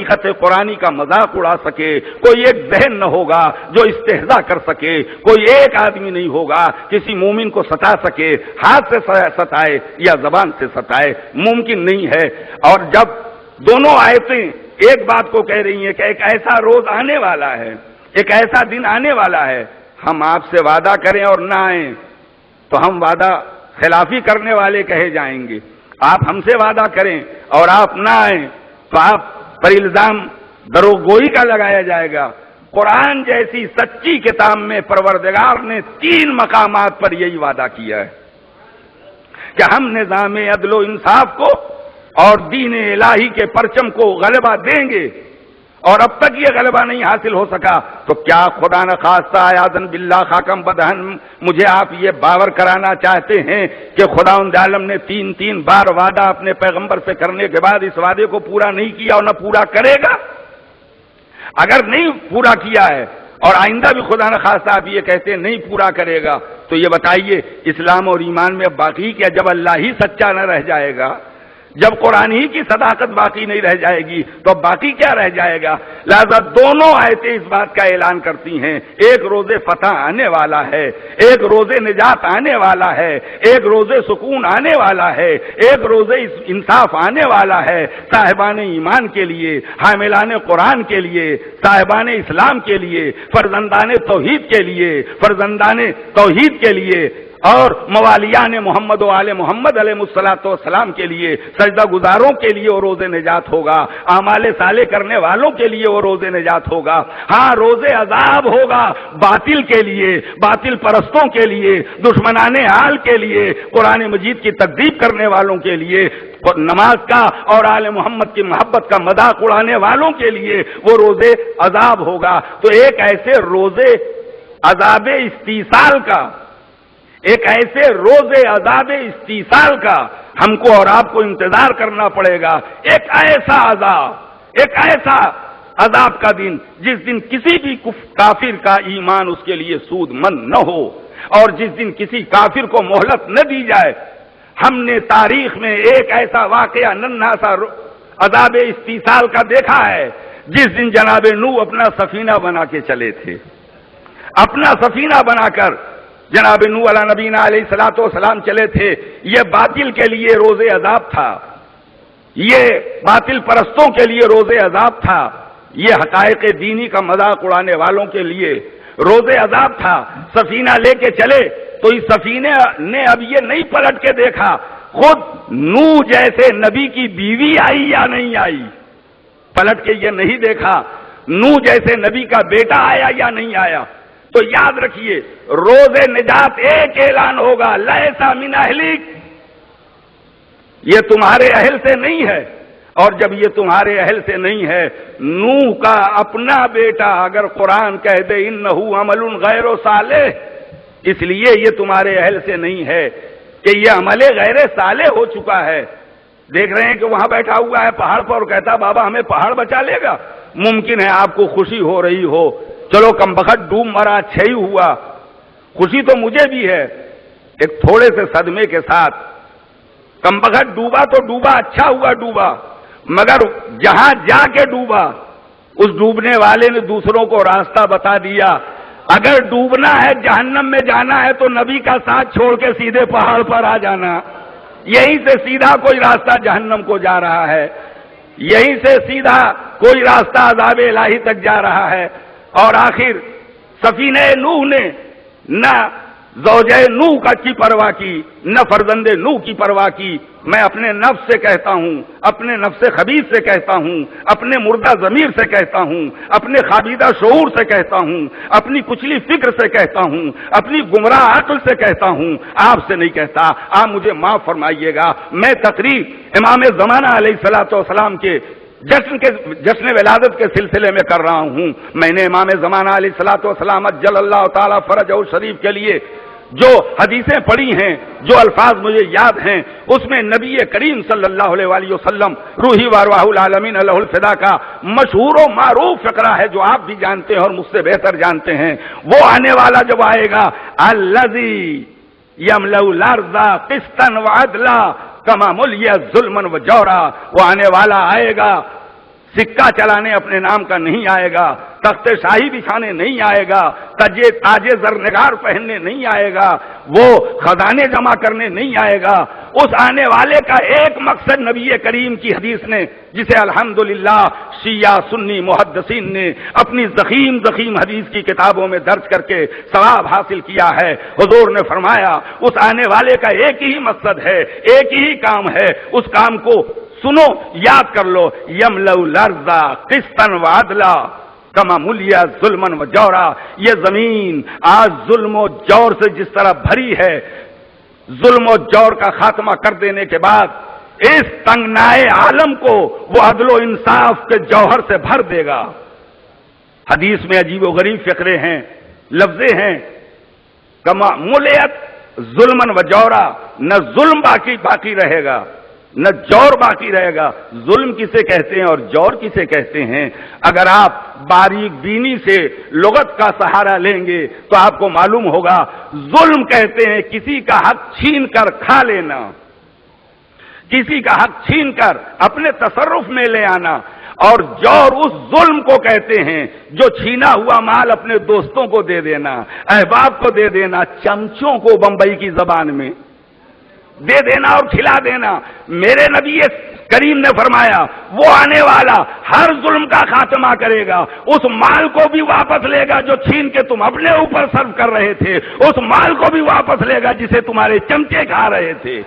حقیقت قرآنی کا مذاق اڑا سکے، کوئی ایک ذہن نہ ہوگا جو استہزاء کر سکے، کوئی ایک آدمی نہیں ہوگا کسی مومن کو ستا سکے، ہاتھ سے ستائے یا زبان سے ستائے، ممکن نہیں ہے۔ اور جب دونوں آیتیں ایک بات کو کہہ رہی ہیں کہ ایک ایسا روز آنے والا ہے، ایک ایسا دن آنے والا ہے، ہم آپ سے وعدہ کریں اور نہ آئیں تو ہم وعدہ خلافی کرنے والے کہے جائیں گے، آپ ہم سے وعدہ کریں اور آپ نہ آئیں تو آپ پر الزام دروغگوئی کا لگایا جائے گا۔ قرآن جیسی سچی کتاب میں پروردگار نے 3 مقامات پر یہی وعدہ کیا ہے کہ ہم نظام عدل و انصاف کو اور دین الہی کے پرچم کو غلبہ دیں گے، اور اب تک یہ غلبہ نہیں حاصل ہو سکا تو کیا خدا نہ خواستہ اعاذن باللہ خاکم بدہن مجھے آپ یہ باور کرانا چاہتے ہیں کہ خداوند عالم نے 3 بار وعدہ اپنے پیغمبر سے کرنے کے بعد اس وعدے کو پورا نہیں کیا اور نہ پورا کرے گا؟ اگر نہیں پورا کیا ہے اور آئندہ بھی خدا نہ خواستہ آپ یہ کہتے ہیں نہیں پورا کرے گا تو یہ بتائیے اسلام اور ایمان میں باقی کیا؟ جب اللہ ہی سچا نہ رہ جائے گا، جب قرآن ہی کی صداقت باقی نہیں رہ جائے گی تو باقی کیا رہ جائے گا؟ لہذا دونوں آیتیں اس بات کا اعلان کرتی ہیں ایک روز فتح آنے والا ہے، ایک روز نجات آنے والا ہے، ایک روز سکون آنے والا ہے، ایک روز انصاف آنے والا ہے صاحبان ایمان کے لیے، حاملان قرآن کے لیے، صاحبان اسلام کے لیے، فرزندان توحید کے لیے، فرزندان توحید کے لیے، اور موالیان محمد و آل محمد علیہ الصلوۃ والسلام کے لیے، سجدہ گزاروں کے لیے وہ روز نجات ہوگا، اعمال صالح کرنے والوں کے لیے وہ روز نجات ہوگا۔ ہاں روز عذاب ہوگا باطل کے لیے، باطل پرستوں کے لیے، دشمنان حال کے لیے، قرآن مجید کی تکذیب کرنے والوں کے لیے، نماز کا اور آل محمد کی محبت کا مذاق اڑانے والوں کے لیے وہ روز عذاب ہوگا۔ تو ایک ایسے روز عذاب استیصال کا، ایک ایسے روز عذاب استیصال کا ہم کو اور آپ کو انتظار کرنا پڑے گا۔ ایک ایسا عذاب، ایک ایسا عذاب کا دن جس دن کسی بھی کافر کا ایمان اس کے لیے سود مند نہ ہو، اور جس دن کسی کافر کو مہلت نہ دی جائے۔ ہم نے تاریخ میں ایک ایسا واقعہ ننھا سا عذاب استیصال کا دیکھا ہے جس دن جناب نوح اپنا سفینہ بنا کے چلے تھے، اپنا سفینہ بنا کر جناب نوح علیہ نبینا علیہ الصلوۃ والسلام چلے تھے۔ یہ باطل کے لیے روز عذاب تھا، یہ باطل پرستوں کے لیے روز عذاب تھا، یہ حقائق دینی کا مذاق اڑانے والوں کے لیے روز عذاب تھا۔ سفینہ لے کے چلے تو اس سفینے نے اب یہ نہیں پلٹ کے دیکھا خود نوح جیسے نبی کی بیوی آئی یا نہیں آئی، پلٹ کے یہ نہیں دیکھا نوح جیسے نبی کا بیٹا آیا یا نہیں آیا۔ تو یاد رکھیے روز نجات ایک اعلان ہوگا، لیسا من اہلک، یہ تمہارے اہل سے نہیں ہے، اور جب یہ تمہارے اہل سے نہیں ہے، نوح کا اپنا بیٹا اگر قرآن کہہ دے انہ عمل غیر صالح، اس لیے یہ تمہارے اہل سے نہیں ہے کہ یہ عمل غیر صالح ہو چکا ہے۔ دیکھ رہے ہیں کہ وہاں بیٹھا ہوا ہے پہاڑ پر اور کہتا بابا ہمیں پہاڑ بچا لے گا۔ ممکن ہے آپ کو خوشی ہو رہی ہو، چلو کم بخت ڈوب مرا اچھا ہی ہوا، خوشی تو مجھے بھی ہے ایک تھوڑے سے صدمے کے ساتھ، کم بخت ڈوبا تو ڈوبا، اچھا ہوا ڈوبا، مگر جہاں جا کے ڈوبا اس ڈوبنے والے نے دوسروں کو راستہ بتا دیا۔ اگر ڈوبنا ہے جہنم میں جانا ہے تو نبی کا ساتھ چھوڑ کے سیدھے پہاڑ پر آ جانا، یہیں سے سیدھا کوئی راستہ جہنم کو جا رہا ہے، یہیں سے سیدھا کوئی راستہ عذاب الہی تک جا رہا ہے۔ اور آخر سفینہ نوح نے نہ زوجہ نوح کی پرواہ کی، نہ فرزند نوح کی پرواہ کی۔ میں اپنے نفس سے کہتا ہوں، اپنے نفس خبیث سے کہتا ہوں، اپنے مردہ ضمیر سے کہتا ہوں، اپنے خابیدہ شعور سے کہتا ہوں، اپنی کچلی فکر سے کہتا ہوں، اپنی گمراہ عقل سے کہتا ہوں، آپ سے نہیں کہتا۔ آپ مجھے معاف فرمائیے گا، میں تقریر امام زمانہ علیہ الصلوۃ والسلام کے جشن ولادت کے سلسلے میں کر رہا ہوں۔ میں نے امام زمانہ علیہ الصلوۃ والسلام جل اللہ تعالی فرجہ شریف کے لیے جو حدیثیں پڑھی ہیں، جو الفاظ مجھے یاد ہیں، اس میں نبی کریم صلی اللہ علیہ وآلہ وسلم روحی وارواح العالمین علیہ الفدا کا مشہور و معروف فقرہ ہے جو آپ بھی جانتے ہیں اور مجھ سے بہتر جانتے ہیں۔ وہ آنے والا جب آئے گا الذی یملأ الارض قسطا وعدلا کما ملیت ظلما وجورا، وہ آنے والا آئے گا سکہ چلانے اپنے نام کا نہیں آئے گا، تخت شاہی بچھانے نہیں آئے گا، تاجے زرنگار پہننے نہیں آئے گا، وہ خزانے جمع کرنے نہیں آئے گا۔ اس آنے والے کا ایک مقصد نبی کریم کی حدیث نے، جسے الحمدللہ شیعہ سنی محدثین نے اپنی ضخیم حدیث کی کتابوں میں درج کر کے ثواب حاصل کیا ہے۔ حضور نے فرمایا اس آنے والے کا ایک ہی مقصد ہے، ایک ہی کام ہے، اس کام کو سنو، یاد کر لو، یملأ الارض قسطا وعدلا کما ملیا ظلما و جورا۔ یہ زمین آج ظلم و جور سے جس طرح بھری ہے، ظلم و جور کا خاتمہ کر دینے کے بعد اس تنگنائے عالم کو وہ عدل و انصاف کے جوہر سے بھر دے گا۔ حدیث میں عجیب و غریب فقرے ہیں، لفظیں ہیں، کما ملیت ظلما و جورا، نہ ظلم باقی رہے گا، نہ جور باقی رہے گا۔ ظلم کسے کہتے ہیں اور جور کسے کہتے ہیں؟ اگر آپ باریک بینی سے لغت کا سہارا لیں گے تو آپ کو معلوم ہوگا، ظلم کہتے ہیں کسی کا حق چھین کر کھا لینا، کسی کا حق چھین کر اپنے تصرف میں لے آنا، اور جور اس ظلم کو کہتے ہیں جو چھینا ہوا مال اپنے دوستوں کو دے دینا، احباب کو دے دینا، چمچوں کو بمبئی کی زبان میں دے دینا اور کھلا دینا۔ میرے نبی کریم نے فرمایا وہ آنے والا ہر ظلم کا خاتمہ کرے گا، اس مال کو بھی واپس لے گا جو چھین کے تم اپنے اوپر صرف کر رہے تھے، اس مال کو بھی واپس لے گا جسے تمہارے چمچے کھا رہے تھے۔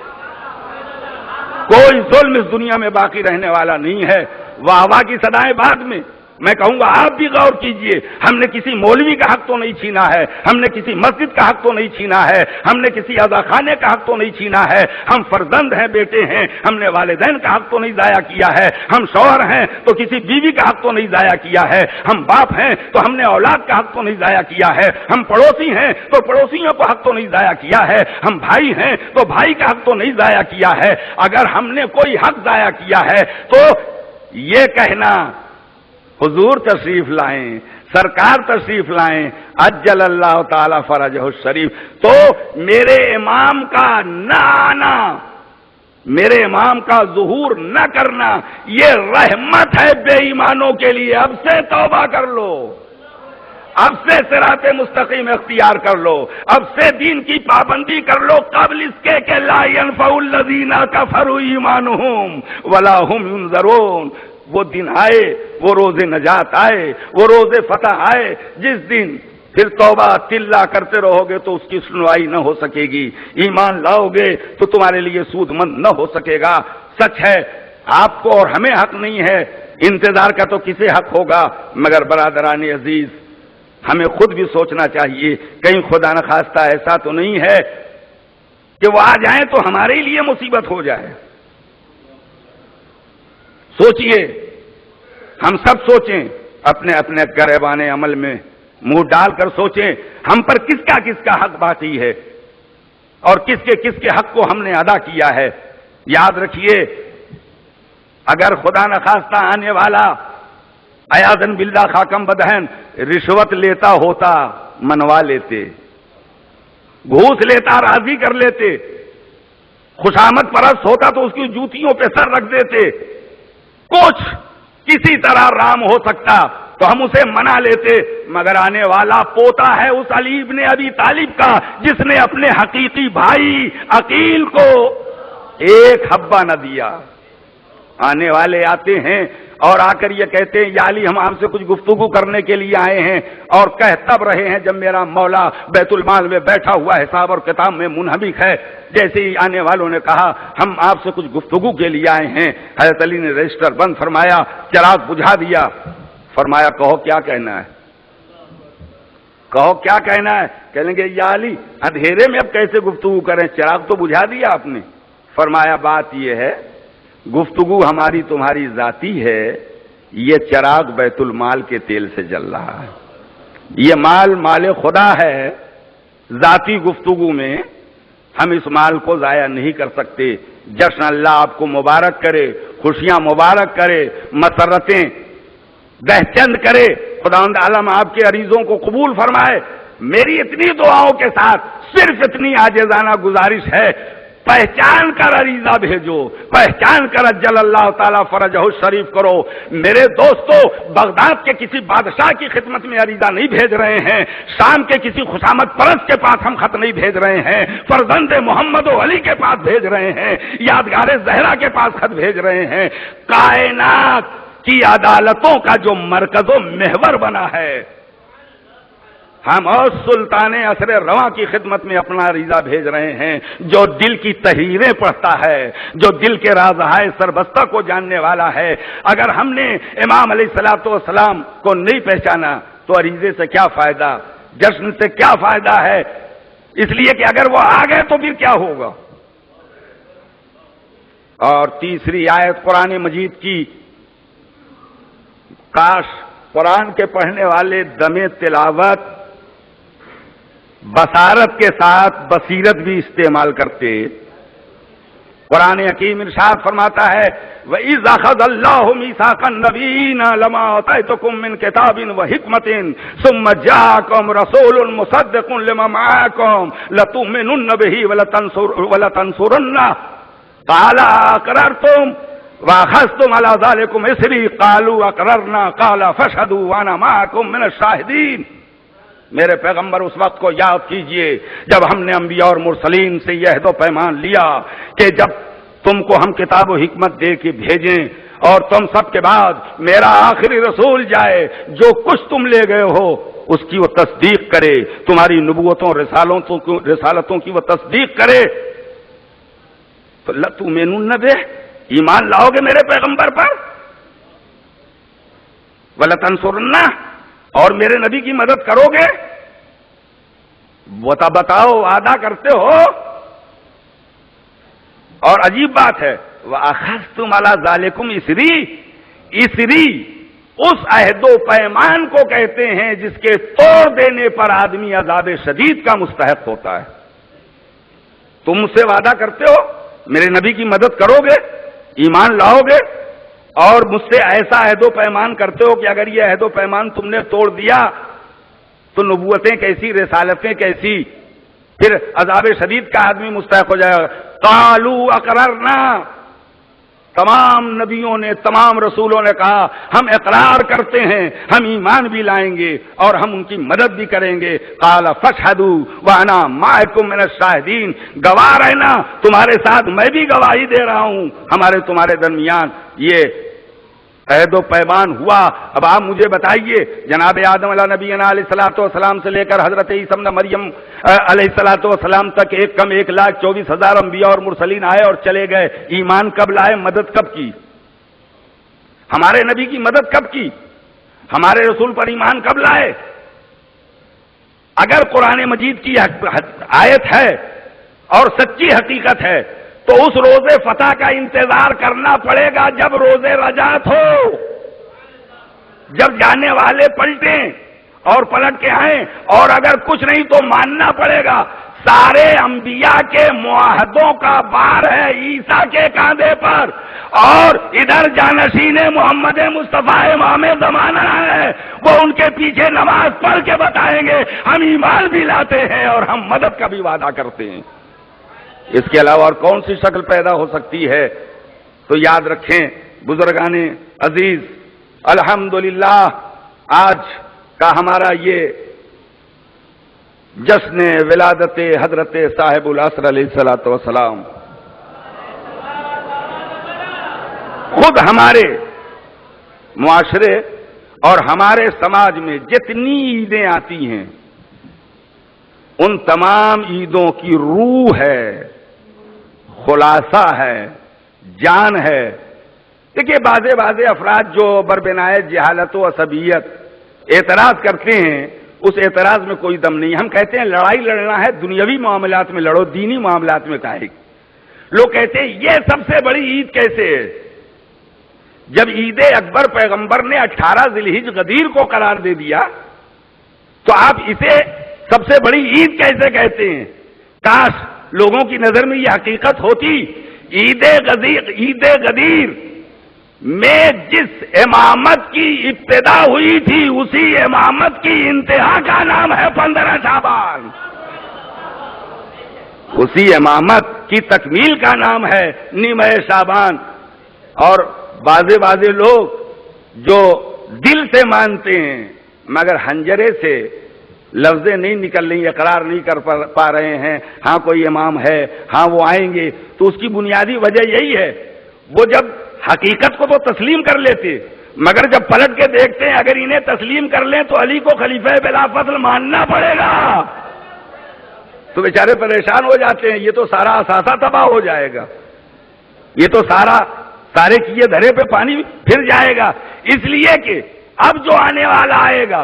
کوئی ظلم اس دنیا میں باقی رہنے والا نہیں ہے۔ واہ واہ کی صدائیں بعد میں، میں کہوں گا آپ بھی غور کیجئے، ہم نے کسی مولوی کا حق تو نہیں چھینا ہے، ہم نے کسی مسجد کا حق تو نہیں چھینا ہے، ہم نے کسی عزاخانے کا حق تو نہیں چھینا ہے، ہم فرزند ہیں، بیٹے ہیں، ہم نے والدین کا حق تو نہیں ضائع کیا ہے، ہم شوہر ہیں تو کسی بیوی کا حق تو نہیں ضائع کیا ہے، ہم باپ ہیں تو ہم نے اولاد کا حق تو نہیں ضائع کیا ہے، ہم پڑوسی ہیں تو پڑوسیوں کو حق تو نہیں ضائع کیا ہے، ہم بھائی ہیں تو بھائی کا حق تو نہیں ضائع کیا ہے۔ اگر ہم نے کوئی حق ضائع کیا ہے تو یہ کہنا حضور تشریف لائیں، سرکار تشریف لائیں، عجل اللہ تعالی فرجہ الشریف، تو میرے امام کا نہ آنا، میرے امام کا ظہور نہ کرنا یہ رحمت ہے بے ایمانوں کے لیے۔ اب سے توبہ کر لو، اب سے صراط مستقیم اختیار کر لو، اب سے دین کی پابندی کر لو، قبل اس کے کہ لا ينفع الذین کفروا ایمانہم ولا هم ینظرون۔ وہ دن آئے، وہ روز نجات آئے، وہ روز فتح آئے، جس دن پھر توبہ تلا کرتے رہو گے تو اس کی سنوائی نہ ہو سکے گی، ایمان لاؤ گے تو تمہارے لیے سود مند نہ ہو سکے گا۔ سچ ہے آپ کو اور ہمیں حق نہیں ہے، انتظار کا تو کسے حق ہوگا؟ مگر برادران عزیز ہمیں خود بھی سوچنا چاہیے، کہیں خدا نخواستہ ایسا تو نہیں ہے کہ وہ آ جائیں تو ہمارے لیے مصیبت ہو جائے۔ سوچئے، ہم سب سوچیں، اپنے اپنے گریبان عمل میں منہ ڈال کر سوچیں ہم پر کس کا حق باقی ہے اور کس کے حق کو ہم نے ادا کیا ہے۔ یاد رکھیے اگر خدا نخواستہ آنے والا عیاذاً باللہ خاکم بدہن رشوت لیتا ہوتا منوا لیتے، گھوس لیتا راضی کر لیتے، خوشامد پرست ہوتا تو اس کی جوتیوں پہ سر رکھ دیتے، کچھ کسی طرح رام ہو سکتا تو ہم اسے منا لیتے، مگر آنے والا پوتا ہے اس علی ابن ابی طالب کا جس نے اپنے حقیقی بھائی عقیل کو ایک حبہ نہ دیا۔ آنے والے آتے ہیں اور آ کر یہ کہتے ہیں یا علی ہم آپ سے کچھ گفتگو کرنے کے لیے آئے ہیں، اور کہہ تب رہے ہیں جب میرا مولا بیت المال میں بیٹھا ہوا حساب اور کتاب میں منہمک ہے۔ جیسے ہی آنے والوں نے کہا ہم آپ سے کچھ گفتگو کے لیے آئے ہیں، حضرت علی نے رجسٹر بند فرمایا، چراغ بجھا دیا، فرمایا کہو کیا کہنا ہے، کہو کیا کہنا ہے۔ کہیں گے یا علی اندھیرے میں اب کیسے گفتگو کریں، چراغ تو بجھا دیا آپ نے۔ فرمایا بات یہ ہے گفتگو ہماری تمہاری ذاتی ہے، یہ چراغ بیت المال کے تیل سے جل رہا ہے، یہ مال خدا ہے، ذاتی گفتگو میں ہم اس مال کو ضائع نہیں کر سکتے۔ جشن اللہ آپ کو مبارک کرے، خوشیاں مبارک کرے، مسرتیں دہچند کرے، خداوند عالم آپ کے عریضوں کو قبول فرمائے۔ میری اتنی دعاؤں کے ساتھ صرف اتنی عاجزانہ گزارش ہے، پہچان کر عریضہ بھیجو، پہچان کر اجل اللہ تعالیٰ فرجہ شریف کرو۔ میرے دوستو، بغداد کے کسی بادشاہ کی خدمت میں عریضہ نہیں بھیج رہے ہیں، شام کے کسی خشامت پرست کے پاس ہم خط نہیں بھیج رہے ہیں، فرزند محمد و علی کے پاس بھیج رہے ہیں، یادگار زہرا کے پاس خط بھیج رہے ہیں۔ کائنات کی عدالتوں کا جو مرکز و محور بنا ہے، ہم اور سلطان عصر رواں کی خدمت میں اپنا عریضہ بھیج رہے ہیں، جو دل کی تحریریں پڑھتا ہے، جو دل کے رازہائے سربستہ کو جاننے والا ہے۔ اگر ہم نے امام علیہ الصلوۃ والسلام کو نہیں پہچانا تو عریضے سے کیا فائدہ، جشن سے کیا فائدہ ہے؟ اس لیے کہ اگر وہ آ گئے تو پھر کیا ہوگا۔ اور تیسری آیت قرآن مجید کی، کاش قرآن کے پڑھنے والے دم تلاوت بصارت کے ساتھ بصیرت بھی استعمال کرتے۔ قرآن حکیم ارشاد فرماتا ہے وَإِذْ أَخَذَ اللَّهُ مِيثَاقَ النَّبِيِّينَ لَمَا آتَيْتُكُم مِّن كِتَابٍ وَحِكْمَةٍ ثُمَّ جَاءَكُمْ رَسُولٌ مُّصَدِّقٌ لِّمَا مَعَكُمْ لَتُؤْمِنُنَّ بِهِ وَلَتَنصُرُنَّهُ قَالَ أَقْرَرْتُمْ وَأَخَذْتُمْ عَلَىٰ ذَٰلِكُمْ إِصْرِي قَالُوا أَقْرَرْنَا قَالَ فَاشْهَدُوا وَأَنَا مَعَكُم مِّنَ الشَّاهِدِينَ۔ میرے پیغمبر اس وقت کو یاد کیجئے جب ہم نے انبیاء اور مرسلین سے یہ عہد و پیمان لیا کہ جب تم کو ہم کتاب و حکمت دے کے بھیجیں اور تم سب کے بعد میرا آخری رسول جائے، جو کچھ تم لے گئے ہو اس کی وہ تصدیق کرے، تمہاری نبوتوں رسالتوں کی وہ تصدیق کرے، تو لَتُؤْمِنُنَّ بِهِ، ایمان لاؤ گے میرے پیغمبر پر، وَلَتَنصُرُنَّهُ، اور میرے نبی کی مدد کرو گے، بتاؤ وعدہ کرتے ہو۔ اور عجیب بات ہے وَأَخَذْتُمْ عَلَىٰ ذَٰلِكُمْ إِصْرِي، إِصْرِي اس عہد و پیمان کو کہتے ہیں جس کے توڑ دینے پر آدمی عذاب شدید کا مستحق ہوتا ہے۔ تم مجھ سے وعدہ کرتے ہو میرے نبی کی مدد کرو گے، ایمان لاؤ گے، اور مجھ سے ایسا عہد و پیمان کرتے ہو کہ اگر یہ عہد و پیمان تم نے توڑ دیا تو نبوتیں کیسی، رسالتیں کیسی، پھر عذاب شدید کا آدمی مستحق ہو جائے گا۔ قالوا اقررنا، تمام نبیوں نے، تمام رسولوں نے کہا ہم اقرار کرتے ہیں، ہم ایمان بھی لائیں گے اور ہم ان کی مدد بھی کریں گے۔ قال فاشهدوا وانا معكم من الشاهدين، گواہ رہنا، تمہارے ساتھ میں بھی گواہی دے رہا ہوں، ہمارے تمہارے درمیان یہ عہد و پیمان ہوا۔ اب آپ مجھے بتائیے، جناب آدم علیہ نبینا علیہ الصلوۃ والسلام سے لے کر حضرت عیسی ابن مریم علیہ الصلوۃ والسلام تک 1,24,000 انبیاء اور مرسلین آئے اور چلے گئے، ایمان کب لائے، مدد کب کی؟ ہمارے نبی کی مدد کب کی؟ ہمارے رسول پر ایمان کب لائے؟ اگر قرآن مجید کی آیت ہے اور سچی حقیقت ہے تو اس روز فتح کا انتظار کرنا پڑے گا جب روز رجعت ہو، جب جانے والے پلٹیں اور پلٹ کے آئیں، اور اگر کچھ نہیں تو ماننا پڑے گا سارے انبیاء کے معاہدوں کا بار ہے عیسیٰ کے کاندھے پر، اور ادھر جانشین محمد مصطفیٰ امام زمانہ ہے، وہ ان کے پیچھے نماز پڑھ کے بتائیں گے ہم ایمان بھی لاتے ہیں اور ہم مدد کا بھی وعدہ کرتے ہیں۔ اس کے علاوہ اور کون سی شکل پیدا ہو سکتی ہے؟ تو یاد رکھیں بزرگان عزیز، الحمدللہ آج کا ہمارا یہ جشن ولادت حضرت صاحب العصر علیہ الصلوۃ والسلام خود ہمارے معاشرے اور ہمارے سماج میں جتنی عیدیں آتی ہیں ان تمام عیدوں کی روح ہے، خلاصہ ہے، جان ہے۔ دیکھیے بعض افراد جو بربنائے جہالت و عصبیت اعتراض کرتے ہیں، اس اعتراض میں کوئی دم نہیں۔ ہم کہتے ہیں لڑائی لڑنا ہے دنیاوی معاملات میں لڑو، دینی معاملات میں کاہے؟ لوگ کہتے ہیں یہ سب سے بڑی عید کیسے ہے؟ جب عید اکبر پیغمبر نے 18 ذی الحجہ غدیر کو قرار دے دیا تو آپ اسے سب سے بڑی عید کیسے کہتے ہیں؟ کاش لوگوں کی نظر میں یہ حقیقت ہوتی، عید غدیر میں جس امامت کی ابتدا ہوئی تھی اسی امامت کی انتہا کا نام ہے 15 شعبان۔ اسی امامت کی تکمیل کا نام ہے نیمہ شعبان. اور بعض لوگ جو دل سے مانتے ہیں مگر حنجرے سے لفظیں نہیں نکل رہی، اقرار نہیں کر پا رہے ہیں ہاں کوئی امام ہے، ہاں وہ آئیں گے، تو اس کی بنیادی وجہ یہی ہے وہ جب حقیقت کو تو تسلیم کر لیتے مگر جب پلٹ کے دیکھتے ہیں اگر انہیں تسلیم کر لیں تو علی کو خلیفہ بلا فضل ماننا پڑے گا تو بیچارے پریشان ہو جاتے ہیں. یہ تو سارا اثاثہ تباہ ہو جائے گا، یہ تو سارے کیے دھرے پہ پانی پھر جائے گا. اس لیے کہ اب جو آنے والا آئے گا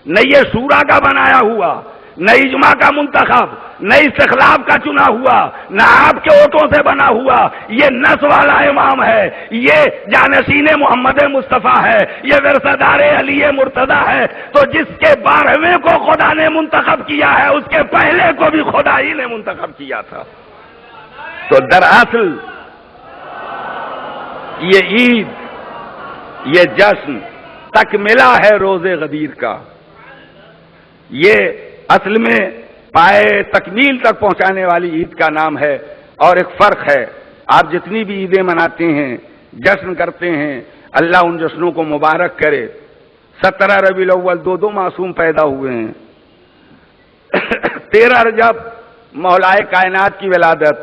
نہ یہ شورا کا بنایا ہوا، نہ اجماع کا منتخب، نہ استخلاف کا چنا ہوا، نہ آپ کے ووٹوں سے بنا ہوا، یہ نس والا امام ہے، یہ جانشین محمد مصطفیٰ ہے، یہ ورثہ علی مرتضی ہے. تو جس کے 12ویں کو خدا نے منتخب کیا ہے اس کے پہلے کو بھی خدا ہی نے منتخب کیا تھا. تو دراصل یہ عید، یہ جشن تکملہ ہے روز غدیر کا. یہ اصل میں پائے تکمیل تک پہنچانے والی عید کا نام ہے. اور ایک فرق ہے، آپ جتنی بھی عیدیں مناتے ہیں، جشن کرتے ہیں، اللہ ان جشنوں کو مبارک کرے. 17 ربیع الاول دو معصوم پیدا ہوئے ہیں. 13 رجب مولائے کائنات کی ولادت،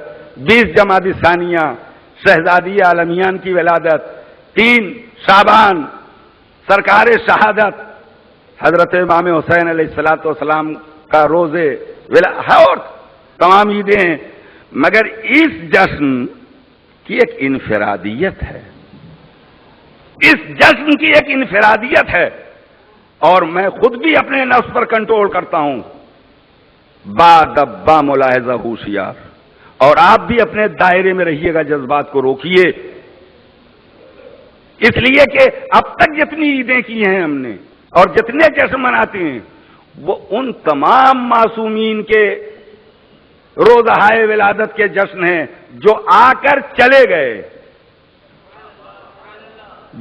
20 جمادی ثانیہ شہزادی عالمیان کی ولادت، 3 شعبان سرکار شہادت حضرت امام حسین علیہ السلام کا روزے اور تمام عیدیں ہیں. مگر اس جشن کی ایک انفرادیت ہے، اس جشن کی ایک انفرادیت ہے. اور میں خود بھی اپنے نفس پر کنٹرول کرتا ہوں، با دبا ملاحظہ ہوشیار. اور آپ بھی اپنے دائرے میں رہیے گا، جذبات کو روکیے. اس لیے کہ اب تک جتنی عیدیں کی ہیں ہم نے اور جتنے جشن مناتے ہیں وہ ان تمام معصومین کے روزہائے ولادت کے جشن ہیں جو آ کر چلے گئے،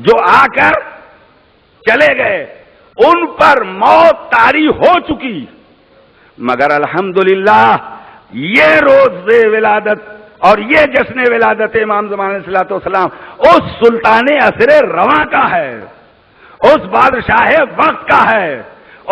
جو آ کر چلے گئے. ان پر موت طاری ہو چکی مگر الحمدللہ یہ روز ولادت اور یہ جشن ولادت امام زمان علیہ الصلوۃ والسلام اس سلطان عصر رواں کا ہے، اس بادشاہ وقت کا ہے،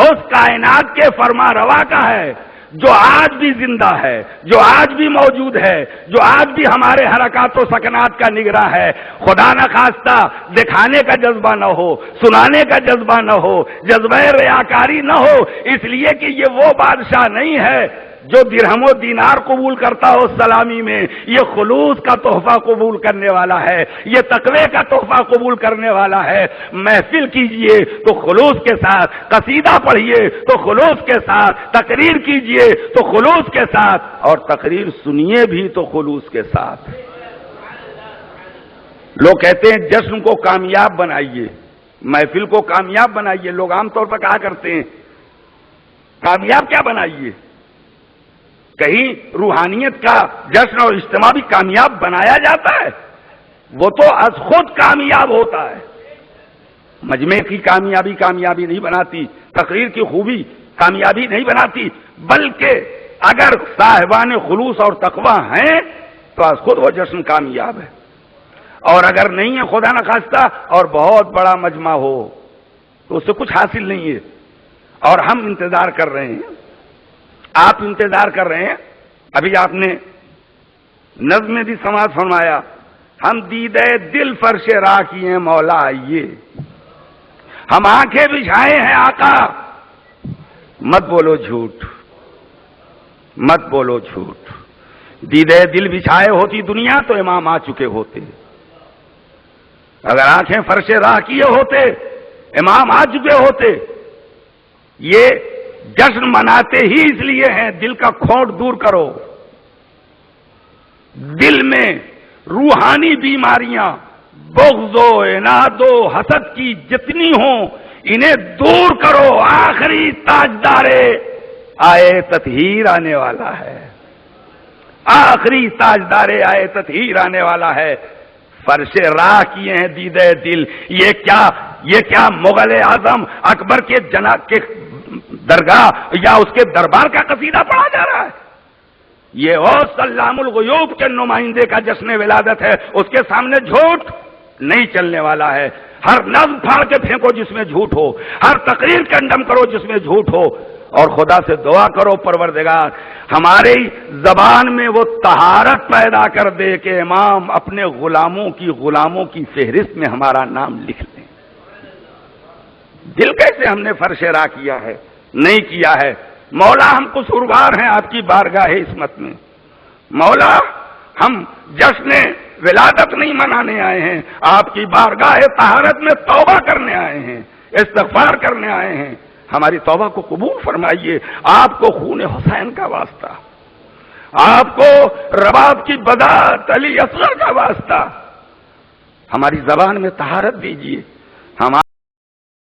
اس کائنات کے فرما روا کا ہے جو آج بھی زندہ ہے، جو آج بھی موجود ہے، جو آج بھی ہمارے حرکات و سکنات کا نگراں ہے. خدا نہ خواستہ دکھانے کا جذبہ نہ ہو، سنانے کا جذبہ نہ ہو، جذبہ ریاکاری نہ ہو، اس لیے کہ یہ وہ بادشاہ نہیں ہے جو درہم و دینار قبول کرتا ہو سلامی میں. یہ خلوص کا تحفہ قبول کرنے والا ہے، یہ تقوی کا تحفہ قبول کرنے والا ہے. محفل کیجئے تو خلوص کے ساتھ، قصیدہ پڑھیے تو خلوص کے ساتھ، تقریر کیجئے تو خلوص کے ساتھ، اور تقریر سنیے بھی تو خلوص کے ساتھ. لوگ کہتے ہیں جشن کو کامیاب بنائیے، محفل کو کامیاب بنائیے. لوگ عام طور پر کہا کرتے ہیں کامیاب کیا بنائیے؟ کہیں روحانیت کا جشن اور اجتماع بھی کامیاب بنایا جاتا ہے؟ وہ تو از خود کامیاب ہوتا ہے. مجمع کی کامیابی نہیں بناتی، تقریر کی خوبی کامیابی نہیں بناتی، بلکہ اگر صاحبان خلوص اور تقوی ہیں تو از خود وہ جشن کامیاب ہے. اور اگر نہیں ہے خدا نہ خواستہ اور بہت بڑا مجمع ہو تو اس سے کچھ حاصل نہیں ہے. اور ہم انتظار کر رہے ہیں، آپ انتظار کر رہے ہیں. ابھی آپ نے نظم میں بھی سماعت فرمایا، ہم دیدے دل فرش راہ کی ہیں مولا آئیے، ہم آنکھیں بچھائے ہیں آقا. مت بولو جھوٹ، مت بولو جھوٹ. دیدے دل بچھائے ہوتی دنیا تو امام آ چکے ہوتے. اگر آنکھیں فرش راہ کیے ہوتے امام آ چکے ہوتے. یہ جشن مناتے ہی اس لیے ہیں دل کا کھوٹ دور کرو. دل میں روحانی بیماریاں، بغض و عناد و حسد کی جتنی ہوں انہیں دور کرو. آخری تاجدار آئے تطہیر آنے والا ہے، آخری تاجدار آئے تطہیر آنے والا ہے. فرش راہ کیے ہیں دیدے دل. یہ کیا مغل اعظم اکبر کے جناب کے درگاہ یا اس کے دربار کا قصیدہ پڑھا جا رہا ہے؟ یہ غوث علام الغیوب کے نمائندے کا جشن ولادت ہے، اس کے سامنے جھوٹ نہیں چلنے والا ہے۔ ہر نظم پھاڑ کے پھینکو جس میں جھوٹ ہو، ہر تقریر کنڈم کرو جس میں جھوٹ ہو، اور خدا سے دعا کرو پروردگار ہماری زبان میں وہ طہارت پیدا کر دے کہ امام اپنے غلاموں کی فہرست میں ہمارا نام لکھ لیں۔ دل کیسے ہم نے فرش راہ کیا ہے؟ نہیں کیا ہے۔ مولا ہم قصوروار ہیں آپ کی بارگاہ عصمت میں، مولا ہم جشن ولادت نہیں منانے آئے ہیں، آپ کی بارگاہ طہارت میں توبہ کرنے آئے ہیں، استغفار کرنے آئے ہیں، ہماری توبہ کو قبول فرمائیے۔ آپ کو خون حسین کا واسطہ، آپ کو رباب کی بدات علی اصغر کا واسطہ، ہماری زبان میں طہارت دیجیے۔ ہمارے